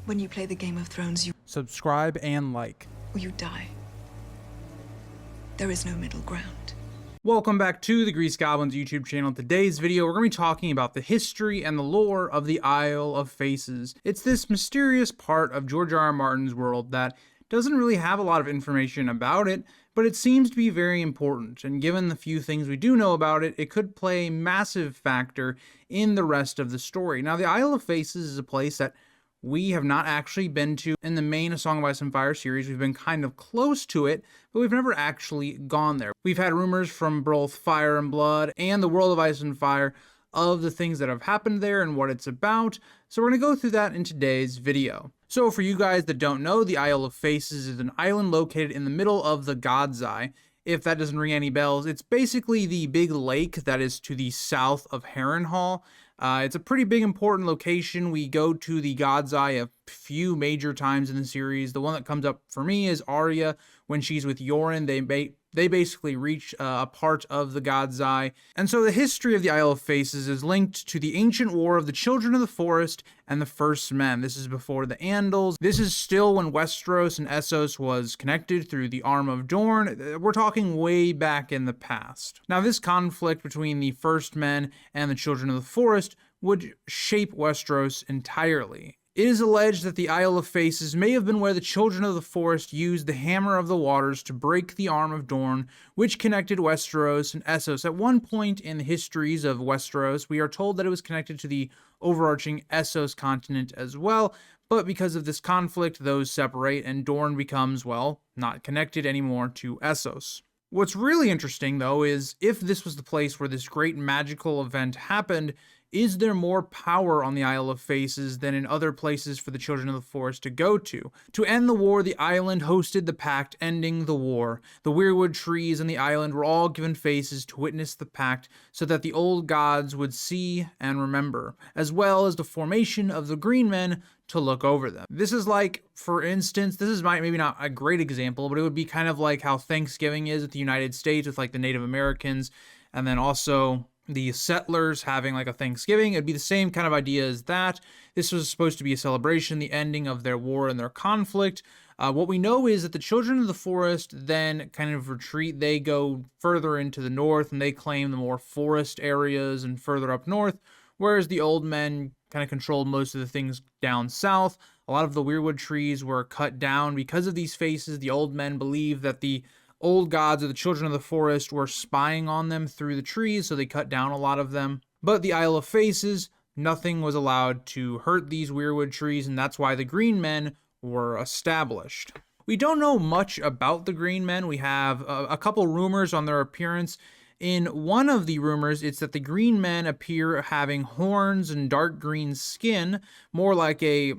When you play the Game of Thrones, Subscribe and like. or you die. There is no middle ground. Welcome back to the Grease Goblins YouTube channel. In today's video, we're going to be talking about the history and the lore of the Isle of Faces. It's this mysterious part of George R.R. Martin's world that doesn't really have a lot of information about it, but it seems to be very important, and given the few things we do know about it, it could play a massive factor in the rest of the story. Now, the Isle of Faces is a place that we have not actually been to in the main A Song of Ice and Fire series. We've been kind of close to it, but we've never actually gone there. We've had rumors from both Fire and Blood and the World of Ice and Fire of the things that have happened there and what it's about, so we're going to go through that in today's video. So for you guys that don't know, the Isle of Faces is an island located in the middle of the God's Eye. If that doesn't ring any bells, it's basically the big lake that is to the south of Harrenhal. It's a pretty big important location. We go to the God's Eye a few major times in the series. The one that comes up for me is Arya when she's with Yoren. They basically reach a part of the God's Eye. And so the history of the Isle of Faces is linked to the ancient war of the Children of the Forest and the First Men. This is before the Andals. This is still when Westeros and Essos was connected through the Arm of Dorne. We're talking way back in the past. Now, this conflict between the First Men and the Children of the Forest would shape Westeros entirely. It is alleged that the Isle of Faces may have been where the Children of the Forest used the Hammer of the Waters to break the Arm of Dorne, which connected Westeros and Essos. At one point in the histories of Westeros, we are told that it was connected to the overarching Essos continent as well, but because of this conflict, those separate and Dorne becomes, well, not connected anymore to Essos. What's really interesting, though, is if this was the place where this great magical event happened, is there more power on the Isle of Faces than in other places for the Children of the Forest to go to? To end the war, the island hosted the Pact, ending the war. The weirwood trees and the island were all given faces to witness the Pact so that the old gods would see and remember, as well as the formation of the Green Men to look over them. This is like, for instance, this is maybe not a great example, but it would be kind of like how Thanksgiving is with the United States with like the Native Americans, and then also the settlers having like a Thanksgiving. It'd be the same kind of idea as that. This was supposed to be a celebration, the ending of their war and their conflict. What we know is that the Children of the Forest then kind of retreat. They go further into the north and they claim the more forest areas and further up north, whereas the old men kind of controlled most of the things down south. A lot of the weirwood trees were cut down because of these faces. The old men believe that the old gods of the Children of the Forest were spying on them through the trees, so they cut down a lot of them. But the Isle of Faces, nothing was allowed to hurt these weirwood trees, and that's why the Green Men were established. We don't know much about the Green Men. We have a couple rumors on their appearance. In one of the rumors, it's that the Green Men appear having horns and dark green skin, more like a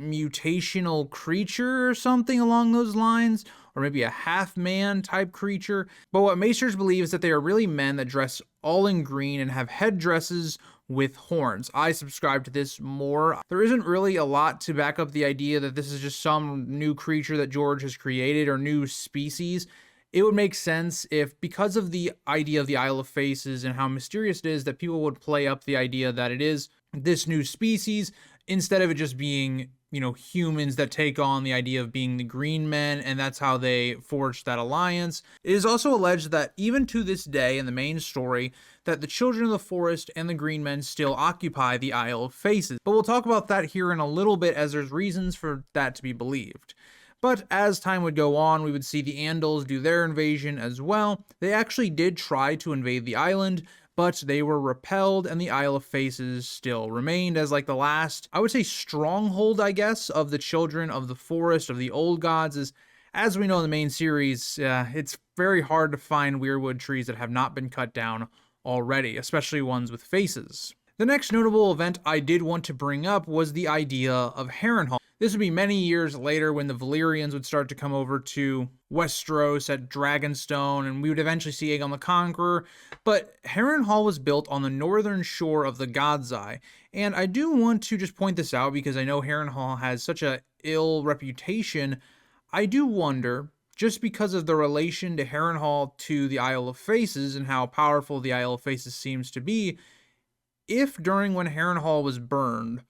mutational creature or something along those lines, or maybe a half-man type creature. But what Maesters believe is that they are really men that dress all in green and have headdresses with horns. I subscribe to this more. There isn't really a lot to back up the idea that this is just some new creature that George has created or new species. It would make sense if, because of the idea of the Isle of Faces and how mysterious it is, that people would play up the idea that it is this new species instead of it just being, you know, humans that take on the idea of being the Green Men, and that's how they forged that alliance. It is also alleged that even to this day in the main story, that the Children of the Forest and the Green Men still occupy the Isle of Faces. But we'll talk about that here in a little bit, as there's reasons for that to be believed. But as time would go on, we would see the Andals do their invasion as well. They actually did try to invade the island, but they were repelled, and the Isle of Faces still remained as like the last, I would say, stronghold, I guess, of the Children of the Forest, of the old gods. As we know in the main series, it's very hard to find weirwood trees that have not been cut down already, especially ones with faces. The next notable event I did want to bring up was the idea of Harrenhal. This would be many years later when the Valyrians would start to come over to Westeros at Dragonstone, and we would eventually see Aegon the Conqueror. But Harrenhal was built on the northern shore of the God's Eye. And I do want to just point this out because I know Harrenhal has such a ill reputation. I do wonder, just because of the relation to Harrenhal to the Isle of Faces and how powerful the Isle of Faces seems to be, if during when Harrenhal was burned,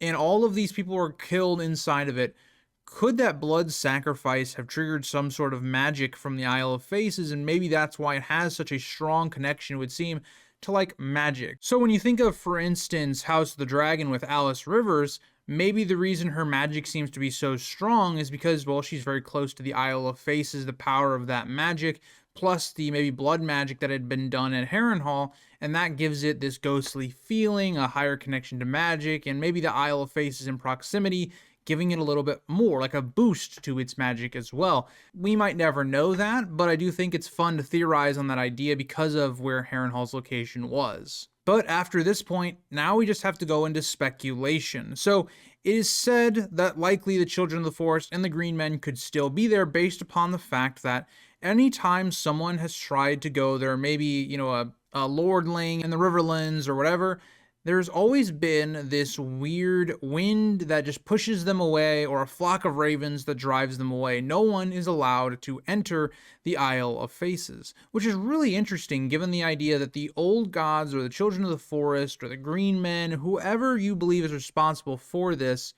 and all of these people were killed inside of it, could that blood sacrifice have triggered some sort of magic from the Isle of Faces? And maybe that's why it has such a strong connection, it would seem, to like magic. So when you think of, for instance, House of the Dragon with Alice Rivers, maybe the reason her magic seems to be so strong is because, well, she's very close to the Isle of Faces, the power of that magic, plus the maybe blood magic that had been done at Harrenhal, and that gives it this ghostly feeling, a higher connection to magic, and maybe the Isle of Faces in proximity, giving it a little bit more, like a boost to its magic as well. We might never know that, but I do think it's fun to theorize on that idea because of where Harrenhal's location was. But after this point, now we just have to go into speculation. So it is said that likely the Children of the Forest and the Green Men could still be there based upon the fact that anytime someone has tried to go there, maybe, you know, a lordling in the Riverlands or whatever, there's always been this weird wind that just pushes them away, or a flock of ravens that drives them away. No one is allowed to enter the Isle of Faces, which is really interesting given the idea that the old gods or the Children of the Forest or the Green Men, whoever you believe is responsible for this,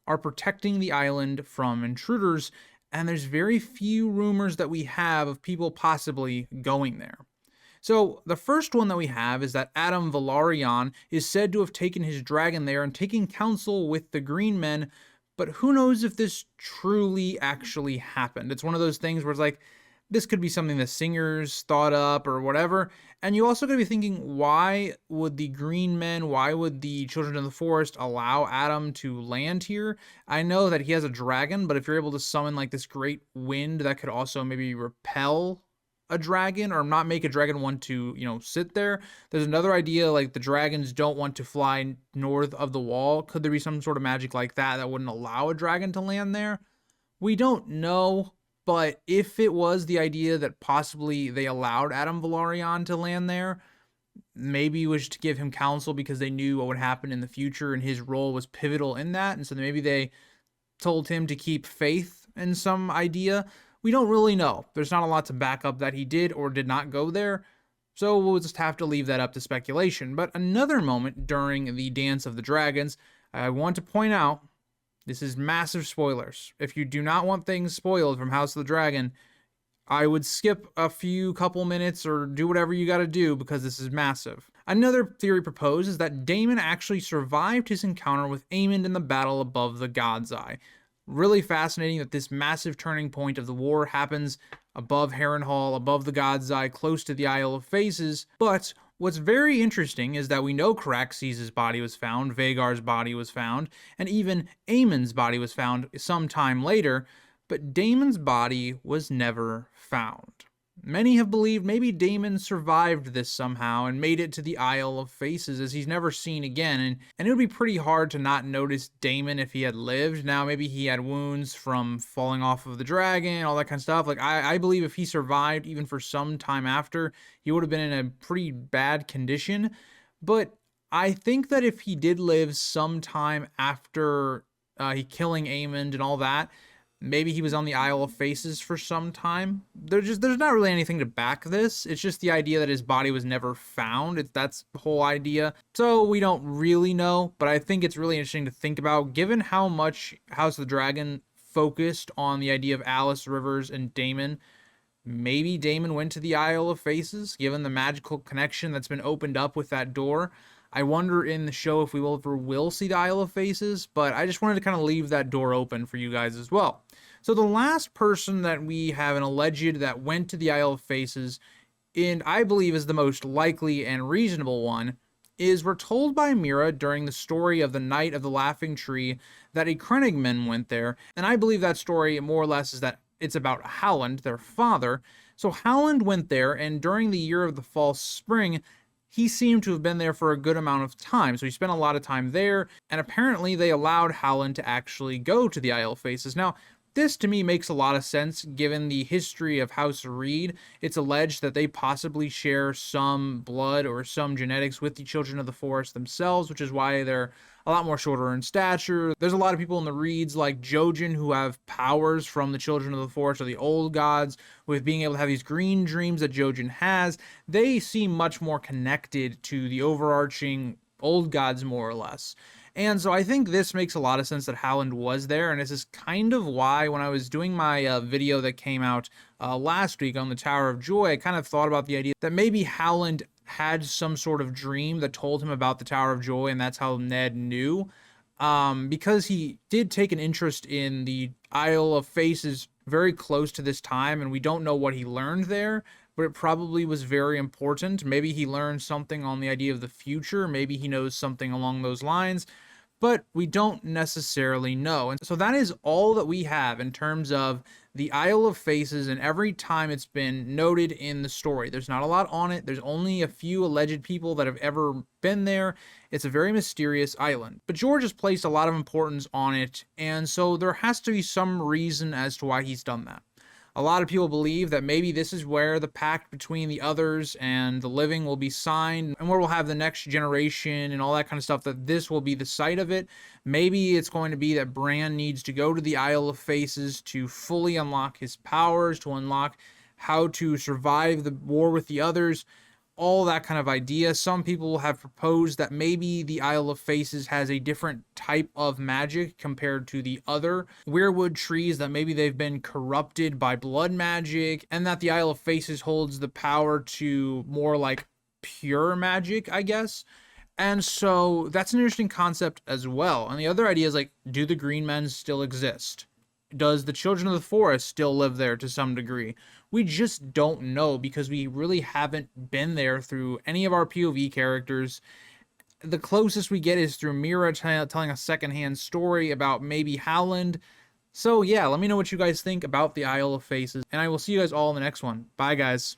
are protecting the island from intruders, and there's very few rumors that we have of people possibly going there. So the first one that we have is that Adam Velaryon is said to have taken his dragon there and taken counsel with the Green Men, but who knows if this truly actually happened. It's one of those things where it's like, this could be something the singers thought up or whatever, and you also got to be thinking, why would the Green Men, why would the Children of the Forest allow Adam to land here? I know that he has a dragon, but if you're able to summon like this great wind that could also maybe repel a dragon or not make a dragon want to, you know, sit there. There's another idea like the dragons don't want to fly north of the wall. Could there be some sort of magic like that that wouldn't allow a dragon to land there? We don't know, but if it was the idea that possibly they allowed Adam Velaryon to land there, maybe it was to give him counsel because they knew what would happen in the future and his role was pivotal in that. And so maybe they told him to keep faith in some idea. We don't really know. There's not a lot to back up that he did or did not go there, so we'll just have to leave that up to speculation. But another moment during the Dance of the Dragons, I want to point out, this is massive spoilers. If you do not want things spoiled from House of the Dragon, I would skip a couple minutes or do whatever you gotta do because this is massive. Another theory proposed is that Daemon actually survived his encounter with Aemond in the battle above the God's Eye. Really fascinating that this massive turning point of the war happens above Harrenhal, above the God's Eye, close to the Isle of Faces. But what's very interesting is that we know Caraxes' body was found, Vagar's body was found, and even Aemon's body was found some time later, but Daemon's body was never found. Many have believed maybe Daemon survived this somehow and made it to the Isle of Faces, as he's never seen again, and it would be pretty hard to not notice Daemon if he had lived. Now maybe he had wounds from falling off of the dragon, all that kind of stuff. Like I believe if he survived even for some time after, he would have been in a pretty bad condition. But I think that if he did live sometime after he killing Aemond and all that, maybe he was on the Isle of Faces for some time. There's not really anything to back this. It's just the idea that his body was never found. That's the whole idea. So we don't really know, but I think it's really interesting to think about, given how much House of the Dragon focused on the idea of Alice Rivers and Daemon. Maybe Daemon went to the Isle of Faces, given the magical connection that's been opened up with that door. I wonder in the show if we will see the Isle of Faces, but I just wanted to kind of leave that door open for you guys as well. So the last person that we have an alleged that went to the Isle of Faces, and I believe is the most likely and reasonable one, is we're told by Mira during the story of the Night of the Laughing Tree that a Crennogman went there, and I believe that story more or less is that it's about Howland, their father. So Howland went there, and during the year of the false spring, he seemed to have been there for a good amount of time. So he spent a lot of time there, and apparently they allowed Howland to actually go to the Isle of Faces. Now, this to me makes a lot of sense given the history of House Reed. It's alleged that they possibly share some blood or some genetics with the Children of the Forest themselves, which is why they're a lot more shorter in stature. There's a lot of people in the Reeds like Jojen who have powers from the Children of the Forest or the old gods, with being able to have these green dreams that Jojen has. They seem much more connected to the overarching old gods, more or less. And so I think this makes a lot of sense that Howland was there, and this is kind of why when I was doing my video that came out last week on the Tower of Joy, I kind of thought about the idea that maybe Howland had some sort of dream that told him about the Tower of Joy, and that's how Ned knew. Because he did take an interest in the Isle of Faces very close to this time, and we don't know what he learned there, but it probably was very important. Maybe he learned something on the idea of the future, maybe he knows something along those lines, but we don't necessarily know. And so that is all that we have in terms of the Isle of Faces and every time it's been noted in the story. There's not a lot on it. There's only a few alleged people that have ever been there. It's a very mysterious island. But George has placed a lot of importance on it, and so there has to be some reason as to why he's done that. A lot of people believe that maybe this is where the pact between the others and the living will be signed, and where we'll have the next generation and all that kind of stuff, that this will be the site of it. Maybe it's going to be that Bran needs to go to the Isle of Faces to fully unlock his powers, to unlock how to survive the war with the others. All that kind of idea. Some people have proposed that maybe the Isle of Faces has a different type of magic compared to the other weirwood trees, that maybe they've been corrupted by blood magic, and that the Isle of Faces holds the power to more like pure magic, I guess. And so that's an interesting concept as well. And the other idea is, like, do the green men still exist? Does the Children of the Forest still live there to some degree? We just don't know, because we really haven't been there through any of our POV characters. The closest we get is through Mira telling a secondhand story about maybe Howland. So yeah, let me know what you guys think about the Isle of Faces, and I will see you guys all in the next one. Bye, guys.